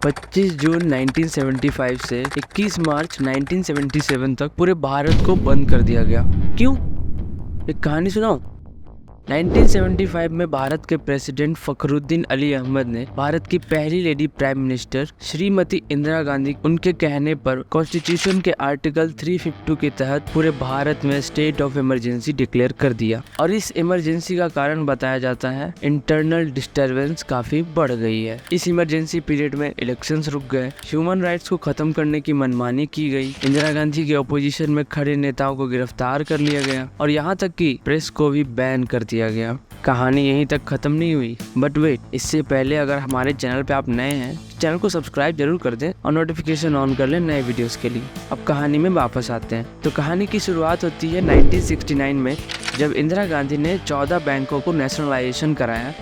25 जून 1975 से 21 मार्च 1977 तक पूरे भारत को बंद कर दिया गया। क्यों? एक कहानी सुनाऊं? 1975 में भारत के प्रेसिडेंट फखरुद्दीन अली अहमद ने भारत की पहली lady prime minister Shrimati Indira Gandhi उनके कहने पर कॉन्स्टिट्यूशन के आर्टिकल 352 के तहत पूरे भारत में स्टेट ऑफ इमरजेंसी डिक्लेयर कर दिया। और इस इमरजेंसी का कारण बताया जाता है इंटरनल डिस्टर्बेंस काफी बढ़ गई है। इस इमरजेंसी पीरियड में इलेक्शंस रुक गए, ह्यूमन राइट्स को खत्म करने की मनमानी की गई, इंदिरा गांधी के ऑपोजिशन में खड़े नेताओं को गिरफ्तार कर लिया गया और यहाँ तक कि प्रेस को भी बैन कर दिया गया। कहानी यहीं तक खत्म नहीं हुई, बट वेट, इससे पहले अगर हमारे चैनल पे आप नए हैं चैनल को सब्सक्राइब जरूर कर दें और नोटिफिकेशन ऑन कर लें नए वीडियोस के लिए। अब कहानी में वापस आते हैं। तो कहानी की शुरुआत होती है 1969 में, जब इंदिरा गांधी ने 14 बैंकों को नेशनलाइजेशन कराया,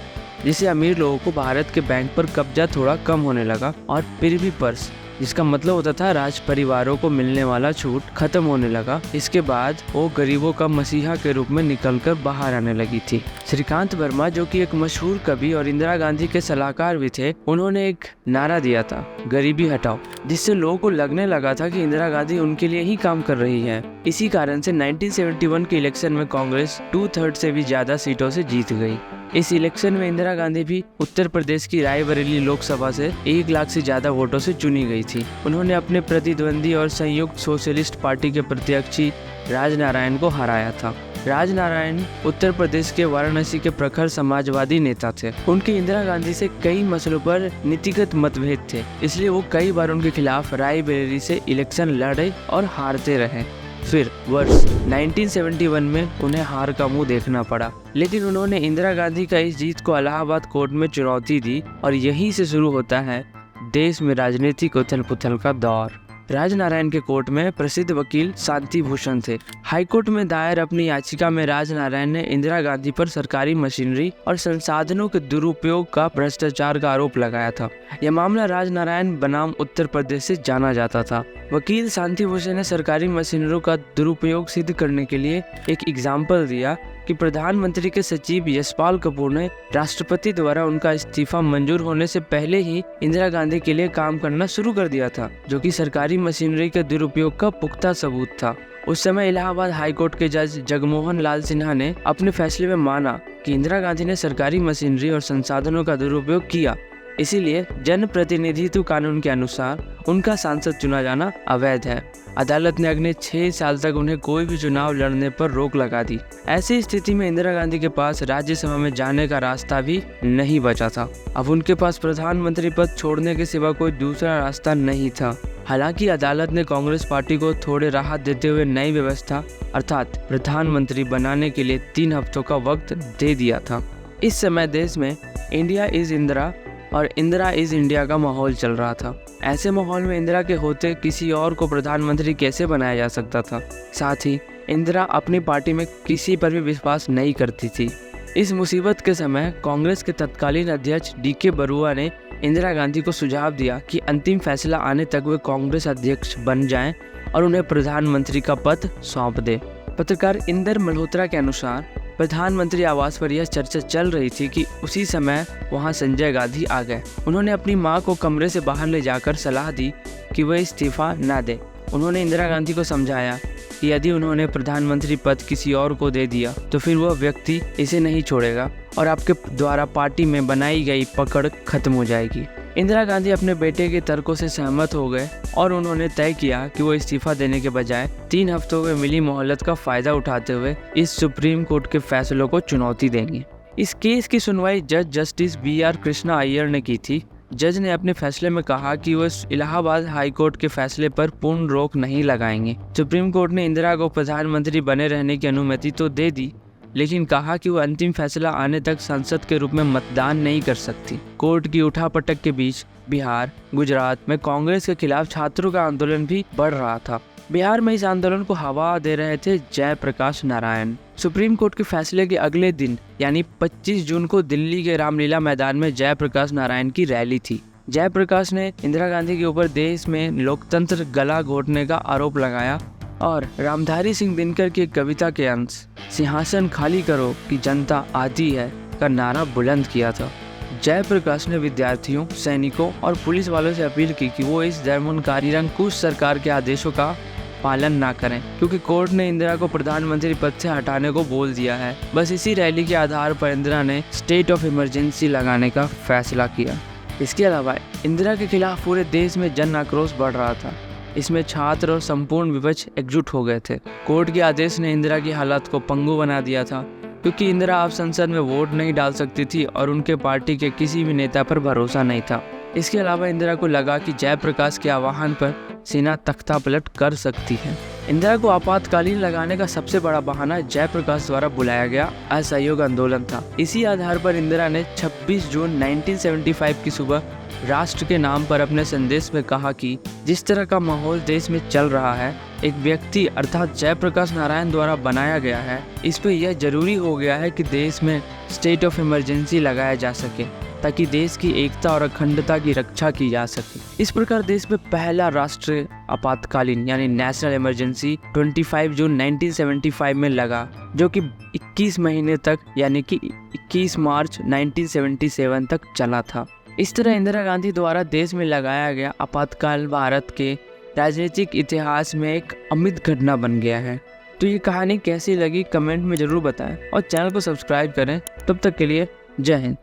जिससे अमीर लोगों को भारत के बैंक पर कब्जा थोड़ा कम होने लगा और फिर भी पर्स, जिसका मतलब होता था राज परिवारों को मिलने वाला छूट, खत्म होने लगा। इसके बाद वो गरीबों का मसीहा के रूप में निकलकर बाहर आने लगी थी। श्रीकांत वर्मा, जो कि एक मशहूर कवि और इंदिरा गांधी के सलाहकार भी थे, उन्होंने एक नारा दिया था, गरीबी हटाओ, जिससे लोगों को लगने लगा था कि इंदिरा गांधी उनके लिए ही काम कर रही है। इसी कारण से 1971 के इलेक्शन में कांग्रेस 2/3 से भी ज्यादा सीटों से जीत गई। इस इलेक्शन में इंदिरा गांधी भी उत्तर प्रदेश की रायबरेली लोकसभा से 1 लाख से ज्यादा वोटों से चुनी गई थी। उन्होंने अपने प्रतिद्वंदी और संयुक्त सोशलिस्ट पार्टी के प्रत्याशी राजनारायण को हराया था। राजनारायण उत्तर प्रदेश के वाराणसी के प्रखर समाजवादी नेता थे। उनके इंदिरा गांधी से कई मसलों पर नीतिगत मतभेद थे, इसलिए वो कई बार उनके खिलाफ रायबरेली से इलेक्शन लड़े और हारते रहे। फिर वर्ष 1971 में उन्हें हार का मुंह देखना पड़ा, लेकिन उन्होंने इंदिरा गांधी का इस जीत को इलाहाबाद कोर्ट में चुनौती दी और यहीं से शुरू होता है देश में राजनीतिक उथल पुथल का दौर। राजनारायण के कोर्ट में प्रसिद्ध वकील शांति भूषण थे। हाईकोर्ट में दायर अपनी याचिका में राजनारायण ने इंदिरा गांधी पर सरकारी मशीनरी और संसाधनों के दुरुपयोग का भ्रष्टाचार का आरोप लगाया था। यह मामला राजनारायण बनाम उत्तर प्रदेश से जाना जाता था। वकील शांति भूषण ने सरकारी मशीनरियों का दुरुपयोग सिद्ध करने के लिए एक एग्जाम्पल दिया कि प्रधानमंत्री के सचिव यशपाल कपूर ने राष्ट्रपति द्वारा उनका इस्तीफा मंजूर होने से पहले ही इंदिरा गांधी के लिए काम करना शुरू कर दिया था, जो कि सरकारी मशीनरी के दुरुपयोग का पुख्ता सबूत था। उस समय इलाहाबाद हाईकोर्ट के जज जगमोहन लाल सिन्हा ने अपने फैसले में माना कि इंदिरा गांधी ने सरकारी मशीनरी और संसाधनों का दुरुपयोग किया, इसीलिए जनप्रतिनिधित्व कानून के अनुसार उनका सांसद चुना जाना अवैध है। अदालत ने अगले 6 साल तक उन्हें कोई भी चुनाव लड़ने पर रोक लगा दी। ऐसी स्थिति में इंदिरा गांधी के पास राज्यसभा में जाने का रास्ता भी नहीं बचा था। अब उनके पास प्रधानमंत्री पद छोड़ने के सिवा कोई दूसरा रास्ता नहीं था। हालांकि अदालत ने कांग्रेस पार्टी को थोड़े राहत देते हुए नई व्यवस्था अर्थात प्रधानमंत्री बनाने के लिए 3 हफ्तों का वक्त दे दिया था। इस समय देश में इंडिया इज इंदिरा और इंदिरा इज इंडिया का माहौल चल रहा था। ऐसे माहौल में इंदिरा के होते किसी और को प्रधानमंत्री कैसे बनाया जा सकता था? साथ ही इंदिरा अपनी पार्टी में किसी पर भी विश्वास नहीं करती थी। इस मुसीबत के समय कांग्रेस के तत्कालीन अध्यक्ष DK बरुआ ने इंदिरा गांधी को सुझाव दिया कि अंतिम फैसला आने तक वे कांग्रेस अध्यक्ष बन जाएं और उन्हें प्रधानमंत्री का पद सौंप दे। पत्रकार इंदर मल्होत्रा के अनुसार प्रधानमंत्री आवास पर यह चर्चा चल रही थी कि उसी समय वहां संजय गांधी आ गए। उन्होंने अपनी मां को कमरे से बाहर ले जाकर सलाह दी कि वह इस्तीफा न दे। उन्होंने इंदिरा गांधी को समझाया कि यदि उन्होंने प्रधानमंत्री पद किसी और को दे दिया तो फिर वह व्यक्ति इसे नहीं छोड़ेगा और आपके द्वारा पार्टी में बनाई गई पकड़ खत्म हो जाएगी। इंदिरा गांधी अपने बेटे के तर्कों से सहमत हो गए और उन्होंने तय किया कि वो इस्तीफा देने के बजाय 3 हफ्तों में मिली मोहलत का फायदा उठाते हुए इस सुप्रीम कोर्ट के फैसलों को चुनौती देंगे। इस केस की सुनवाई जज जस्टिस BR कृष्णा अय्यर ने की थी। जज ने अपने फैसले में कहा कि वह इलाहाबाद हाई कोर्ट के फैसले पर पूर्ण रोक नहीं लगाएंगे। सुप्रीम कोर्ट ने इंदिरा को प्रधानमंत्री बने रहने की अनुमति तो दे दी, लेकिन कहा कि वो अंतिम फैसला आने तक सांसद के रूप में मतदान नहीं कर सकती। कोर्ट की उठापटक के बीच बिहार, गुजरात में कांग्रेस के खिलाफ छात्रों का आंदोलन भी बढ़ रहा था। बिहार में इस आंदोलन को हवा दे रहे थे जयप्रकाश नारायण। सुप्रीम कोर्ट के फैसले के अगले दिन यानी 25 जून को दिल्ली के रामलीला मैदान में जयप्रकाश नारायण की रैली थी। जयप्रकाश ने इंदिरा गांधी के ऊपर देश में लोकतंत्र गला घोटने का आरोप लगाया और रामधारी सिंह दिनकर की कविता के अंश सिंहासन खाली करो कि जनता आती है का नारा बुलंद किया था। जयप्रकाश ने विद्यार्थियों, सैनिकों और पुलिस वालों से अपील की कि वो इस दमनकारी निरंकुश सरकार के आदेशों का पालन ना करें, क्योंकि कोर्ट ने इंदिरा को प्रधानमंत्री पद से हटाने को बोल दिया है। बस इसी रैली के आधार पर इंदिरा ने स्टेट ऑफ इमरजेंसी लगाने का फैसला किया। इसके अलावा इंदिरा के खिलाफ पूरे देश में जन आक्रोश बढ़ रहा था। इसमें छात्र और संपूर्ण विपक्ष एकजुट हो गए थे। कोर्ट के आदेश ने इंदिरा की हालत को पंगु बना दिया था, क्योंकि इंदिरा अब संसद में वोट नहीं डाल सकती थी और उनके पार्टी के किसी भी नेता पर भरोसा नहीं था। इसके अलावा इंदिरा को लगा कि जयप्रकाश के आह्वान पर सेना तख्ता पलट कर सकती है। इंदिरा को आपातकालीन लगाने का सबसे बड़ा बहाना जयप्रकाश द्वारा बुलाया गया असहयोग आंदोलन था। इसी आधार पर इंदिरा ने 26 जून 1975 की सुबह राष्ट्र के नाम पर अपने संदेश में कहा कि जिस तरह का माहौल देश में चल रहा है, एक व्यक्ति अर्थात जयप्रकाश नारायण द्वारा बनाया गया है। इस पर यह जरूरी हो गया है कि देश में स्टेट ऑफ इमरजेंसी लगाया जा सके, ताकि देश की एकता और अखंडता की रक्षा की जा सके। इस प्रकार देश में पहला राष्ट्रीय आपातकालीन यानी नेशनल इमरजेंसी 25 जून 1975 में लगा, जो कि 21 महीने तक यानी कि 21 मार्च 1977 तक चला था। इस तरह इंदिरा गांधी द्वारा देश में लगाया गया आपातकाल भारत के राजनीतिक इतिहास में एक अमिट घटना बन गया है। तो ये कहानी कैसी लगी कमेंट में ज़रूर बताएं और चैनल को सब्सक्राइब करें। तब तक के लिए जय हिंद।